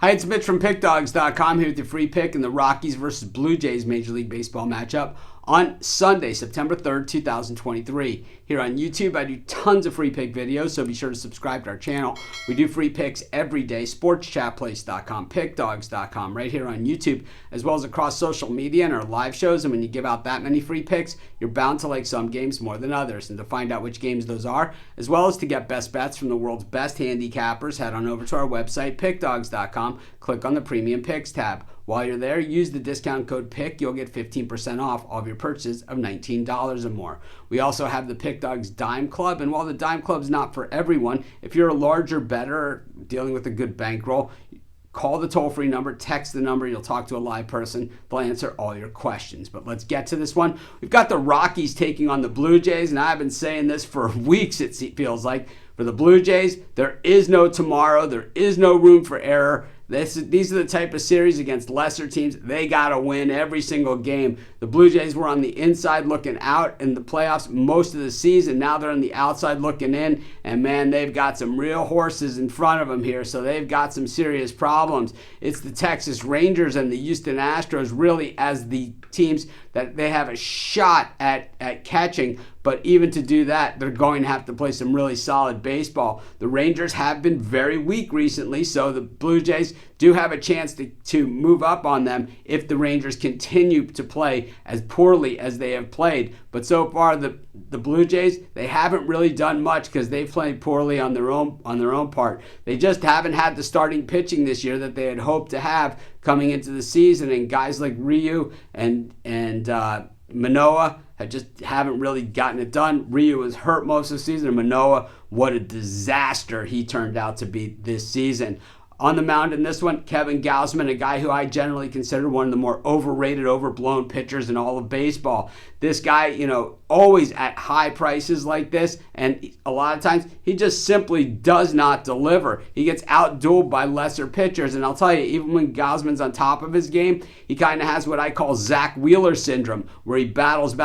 Hi, it's Mitch from Pickdawgz.com here with your free pick in the Rockies versus Blue Jays Major League Baseball matchup on Sunday, September 3rd, 2023. Here on YouTube, I do tons of free pick videos, so be sure to subscribe to our channel. We do free picks every day, sportschatplace.com, pickdawgz.com, right here on YouTube, as well as across social media and our live shows. And when you give out that many free picks, you're bound to like some games more than others. And to find out which games those are, as well as to get best bets from the world's best handicappers, head on over to our website, pickdawgz.com, click on the Premium Picks tab. While you're there, use the discount code PICK. You'll get 15% off all of your purchases of $19 or more. We also have the Pick Dawgz Dime Club, and while the Dime Club's not for everyone, if you're a larger bettor dealing with a good bankroll, call the toll-free number, text the number, you'll talk to a live person. They'll answer all your questions. But let's get to this one. We've got the Rockies taking on the Blue Jays, and I've been saying this for weeks, it feels like. For the Blue Jays, there is no tomorrow. There is no room for error. These are the type of series against lesser teams. They got to win every single game. The Blue Jays were on the inside looking out in the playoffs most of the season. Now they're on the outside looking in. And, man, they've got some real horses in front of them here. So they've got some serious problems. It's the Texas Rangers and the Houston Astros really as the teams that they have a shot at catching. But even to do that, they're going to have to play some really solid baseball. The Rangers have been very weak recently, so the Blue Jays do have a chance to move up on them if the Rangers continue to play as poorly as they have played. But so far, the Blue Jays, they haven't really done much because they've played poorly on their own part. They just haven't had the starting pitching this year that they had hoped to have coming into the season, and guys like Ryu and Manoah haven't really gotten it done. Ryu was hurt most of the season, and Manoah, what a disaster he turned out to be this season. On the mound in this one, Kevin Gausman, a guy who I generally consider one of the more overrated, overblown pitchers in all of baseball. This guy, always at high prices like this, and a lot of times he just simply does not deliver. He gets outdueled by lesser pitchers, and I'll tell you, even when Gausman's on top of his game, he kind of has what I call Zach Wheeler syndrome, where he battles,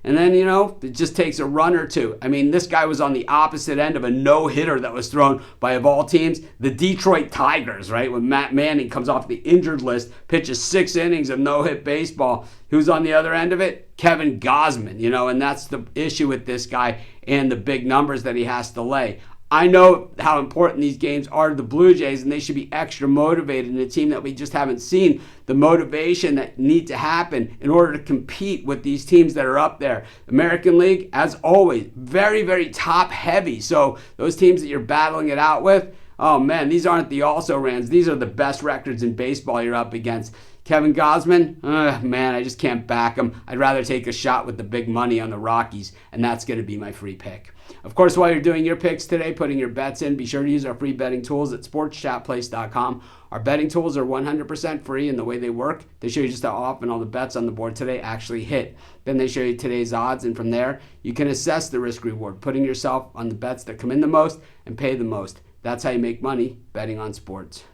and then, it just takes a run or two. I mean, this guy was on the opposite end of a no-hitter that was thrown by, of all teams, the Detroit Tigers, right? When Matt Manning comes off the injured list, pitches 6 innings of no-hit baseball. Who's on the other end of it? Kevin Gausman, and that's the issue with this guy and the big numbers that he has to lay. I know how important these games are to the Blue Jays, and they should be extra motivated, and a team that we just haven't seen the motivation that need to happen in order to compete with these teams that are up there. American League, as always, very, very top heavy. So those teams that you're battling it out with, oh man, these aren't the also-rans. These are the best records in baseball you're up against. Kevin Gausman, man, I just can't back him. I'd rather take a shot with the big money on the Rockies, and that's going to be my free pick. Of course, while you're doing your picks today, putting your bets in, be sure to use our free betting tools at sportschatplace.com. Our betting tools are 100% free, and the way they work, they show you just how often all the bets on the board today actually hit. Then they show you today's odds, and from there, you can assess the risk-reward, putting yourself on the bets that come in the most and pay the most. That's how you make money betting on sports.